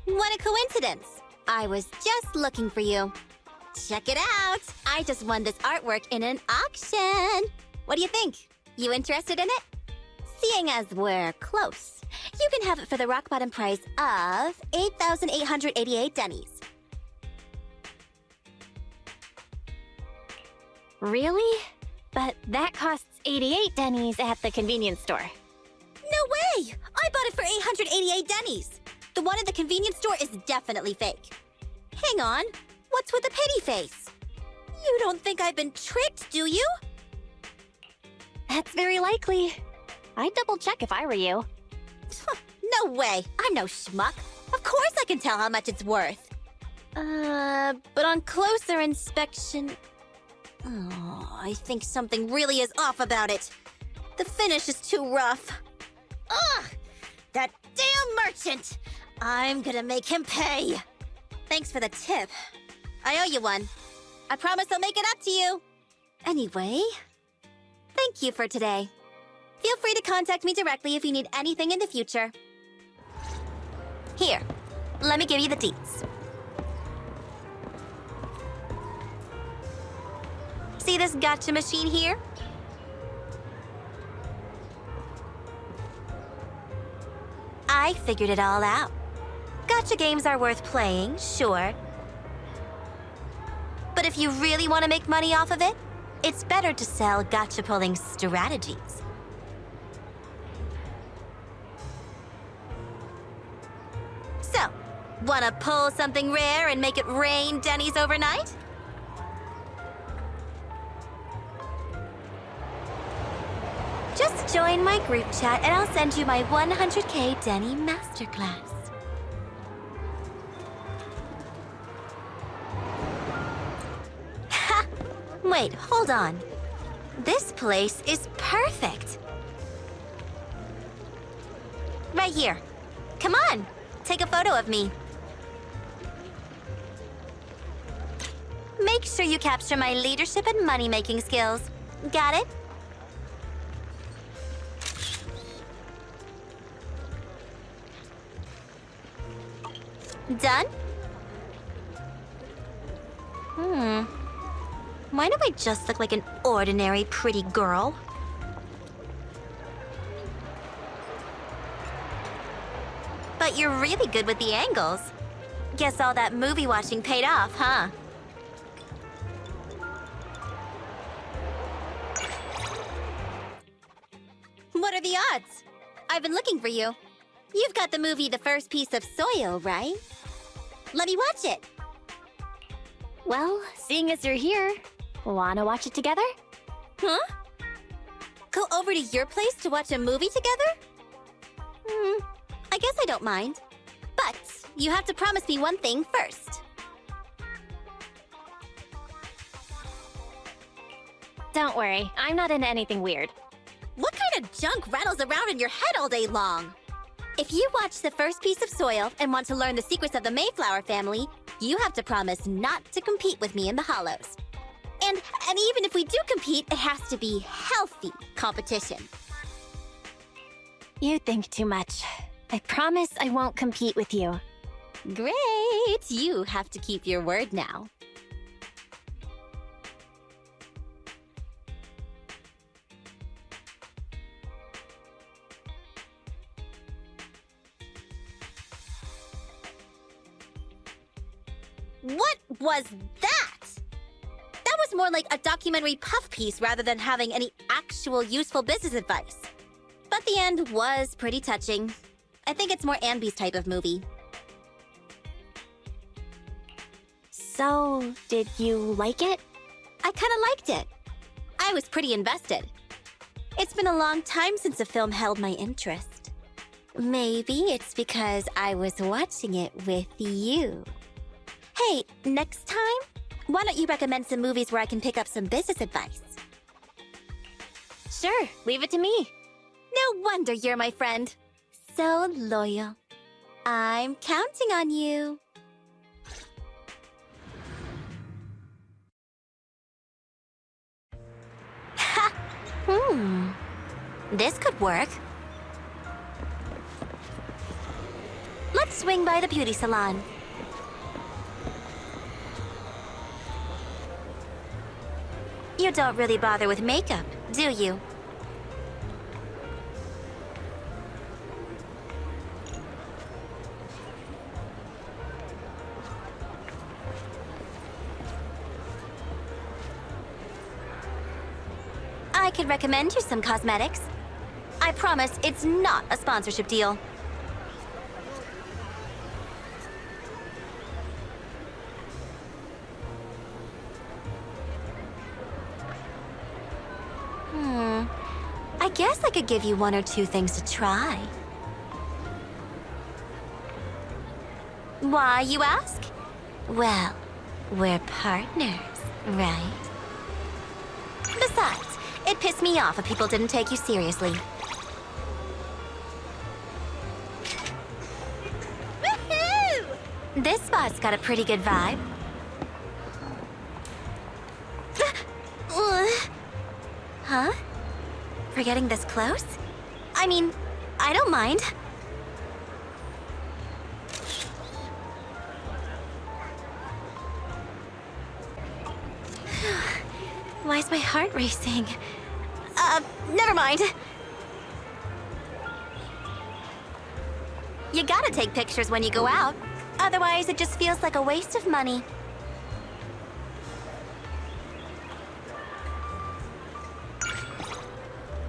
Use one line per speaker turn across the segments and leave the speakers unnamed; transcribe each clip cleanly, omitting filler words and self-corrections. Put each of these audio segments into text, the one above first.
What a coincidence! I was just looking for you. Check it out! I just won this artwork in an auction! What do you think? You interested in it? Seeing as we're close, you can have it for the rock bottom price of 8,888 dennies.
Really? But that costs 88 dennies at the convenience store.
No way! I bought it for 888 dennies! The one at the convenience store is definitely fake. Hang on, what's with the pity face? You don't think I've been tricked, do you?
That's very likely. I'd double check if I were you.
No way! I'm no schmuck. Of course I can tell how much it's worth. But on closer inspection... Oh, I think something really is off about it. The finish is too rough. Ugh! That damn merchant! I'm gonna make him pay. Thanks for the tip. I owe you one. I promise I'll make it up to you. Anyway, thank you for today. Feel free to contact me directly if you need anything in the future. Here, let me give you the deets. See this gotcha machine here? I figured it all out. Gotcha games are worth playing, sure. But if you really want to make money off of it, it's better to sell gotcha pulling strategies. So, wanna pull something rare and make it rain dennies overnight? Just join my group chat and I'll send you my 100k denny masterclass. Ha! Wait, hold on. This place is perfect. Right here. Come on, take a photo of me. Make sure you capture my leadership and money-making skills. Got it? Done? Why do I just look like an ordinary pretty girl? But you're really good with the angles. Guess all that movie watching paid off, huh? What are the odds? I've been looking for you. You've got the movie The First Piece of Soil, right? Let me watch it.
Well, seeing as you're here, wanna watch it together?
Huh? Go over to your place to watch a movie together? I guess I don't mind. But you have to promise me one thing first.
Don't worry, I'm not into anything weird.
What kind of junk rattles around in your head all day long? If you watch The First Piece of Soil and want to learn the secrets of the Mayflower family, you have to promise not to compete with me in the Hollows. And even if we do compete, it has to be healthy competition.
You think too much. I promise I won't compete with you.
Great! You have to keep your word now. What was that? That was more like a documentary puff piece rather than having any actual useful business advice. But the end was pretty touching. I think it's more Anby's type of movie.
So, did you like it?
I kinda liked it. I was pretty invested. It's been a long time since a film held my interest. Maybe it's because I was watching it with you. Hey, next time, why don't you recommend some movies where I can pick up some business advice?
Sure, leave it to me.
No wonder you're my friend. So loyal. I'm counting on you. Ha! This could work. Let's swing by the beauty salon. You don't really bother with makeup, do you? I could recommend you some cosmetics. I promise it's not a sponsorship deal. I guess I could give you one or two things to try. Why, you ask? Well, we're partners, right? Besides, it pissed me off if people didn't take you seriously. Woohoo! This spot's got a pretty good vibe. Huh? For getting this close? I mean, I don't mind. Why is my heart racing? Never mind. You gotta take pictures when you go out. Otherwise, it just feels like a waste of money.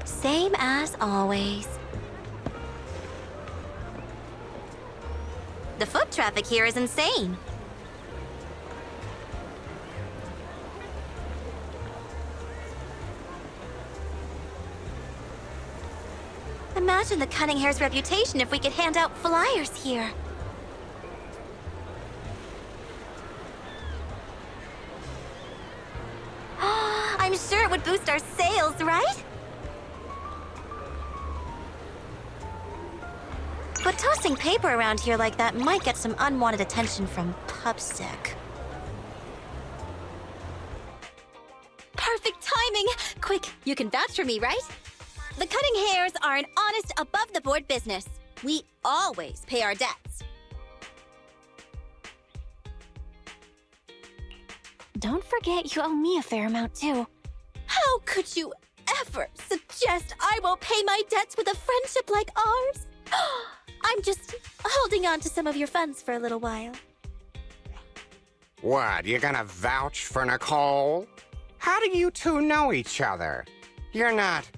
Same as always. The foot traffic here is insane. Imagine the Cunning Hair's reputation if we could hand out flyers here. I'm sure it would boost our sales, right? But tossing paper around here like that might get some unwanted attention from Pubsec. Perfect timing! Quick, you can vouch for me, right? The Cunning Hairs are an honest, above-the-board business. We always pay our debts.
Don't forget you owe me a fair amount, too.
How could you ever suggest I won't pay my debts with a friendship like ours? I'm just holding on to some of your funds for a little while.
What, you gonna vouch for Nicole? How do you two know each other? You're not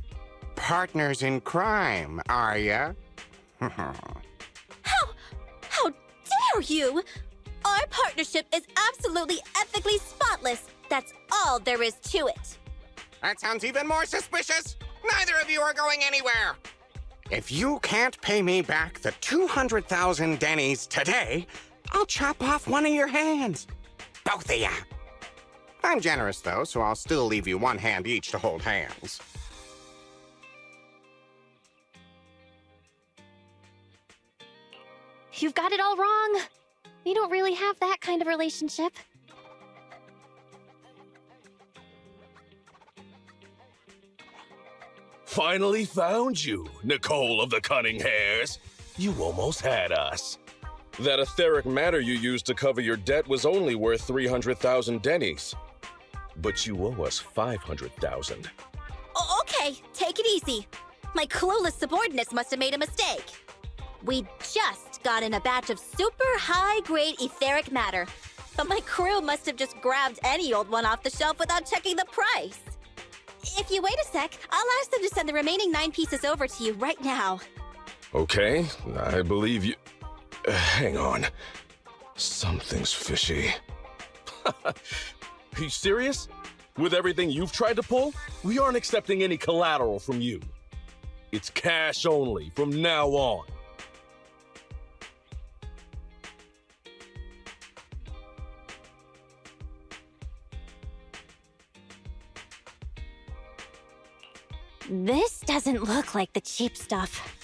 partners in crime, are ya?
How dare you? Our partnership is absolutely ethically spotless. That's all there is to it.
That sounds even more suspicious. Neither of you are going anywhere. If you can't pay me back the 200,000 Denny's today, I'll chop off one of your hands. Both of ya. I'm generous, though, so I'll still leave you one hand each to hold hands.
You've got it all wrong. We don't really have that kind of relationship.
Finally found you, Nicole of the Cunning Hairs. You almost had us. That etheric matter you used to cover your debt was only worth 300,000 Denny's. But you owe us 500,000.
Okay, take it easy. My clueless subordinates must have made a mistake. We just got in a batch of super high-grade etheric matter, but my crew must have just grabbed any old one off the shelf without checking the price. If you wait a sec, I'll ask them to send the remaining 9 pieces over to you right now.
Okay, I believe you. Hang on. Something's fishy. Are you serious? With everything you've tried to pull, we aren't accepting any collateral from you. It's cash only from now on.
This doesn't look like the cheap stuff.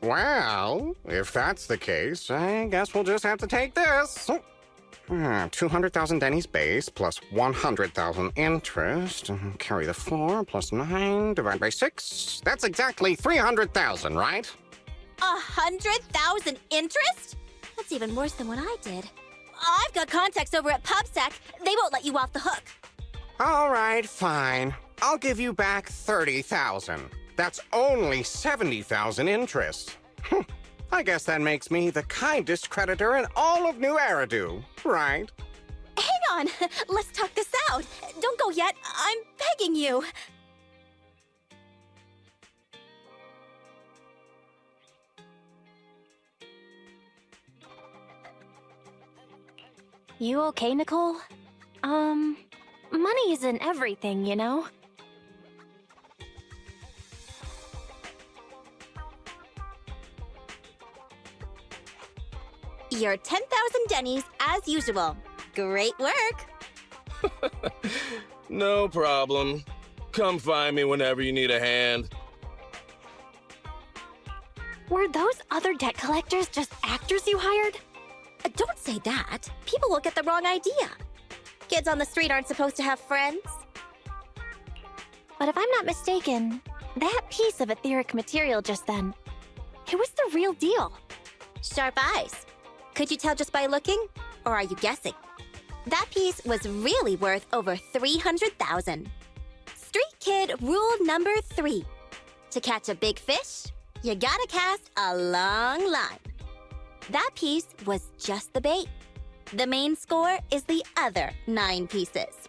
Well, if that's the case, I guess we'll just have to take this. 200,000 Denny's base plus 100,000 interest. Carry the 4 plus 9 divided by 6. That's exactly 300,000, right?
100,000 interest? That's even worse than what I did. I've got contacts over at PubSec. They won't let you off the hook.
All right, fine. I'll give you back 30,000. That's only 70,000 interest. I guess that makes me the kindest creditor in all of New Eridu, right?
Hang on. Let's talk this out. Don't go yet. I'm begging you.
You okay, Nicole? Money isn't everything, you know?
You're 10,000 Denny's as usual. Great work.
No problem. Come find me whenever you need a hand.
Were those other debt collectors just actors you hired?
Don't say that. People will get the wrong idea. Kids on the street aren't supposed to have friends.
But if I'm not mistaken, that piece of etheric material just then, it was the real deal.
Sharp eyes. Could you tell just by looking? Or are you guessing? That piece was really worth over 300,000. Street kid rule number 3. To catch a big fish, you gotta cast a long line. That piece was just the bait. The main score is the other 9 pieces.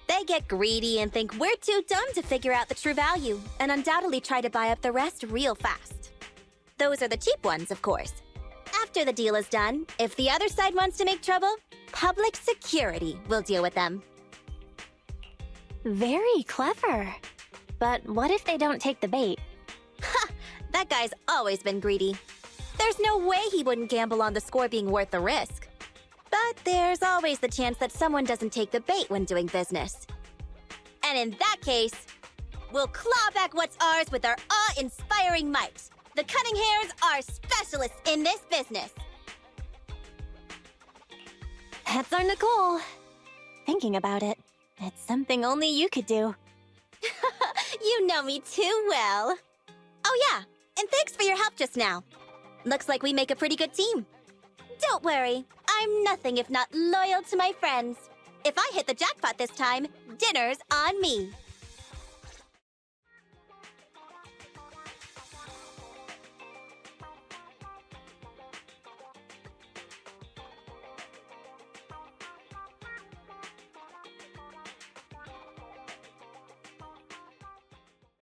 They get greedy and think we're too dumb to figure out the true value, and undoubtedly try to buy up the rest real fast. Those are the cheap ones, of course. After the deal is done, if the other side wants to make trouble, public security will deal with them.
Very clever. But what if they don't take the bait?
Ha! That guy's always been greedy. There's no way he wouldn't gamble on the score being worth the risk. But there's always the chance that someone doesn't take the bait when doing business. And in that case, we'll claw back what's ours with our awe-inspiring might. The Cunning Hares are specialists in this business.
That's our Nicole. Thinking about it, it's something only you could do.
You know me too well. Oh yeah, and thanks for your help just now. Looks like we make a pretty good team. Don't worry, I'm nothing if not loyal to my friends. If I hit the jackpot this time, dinner's on me.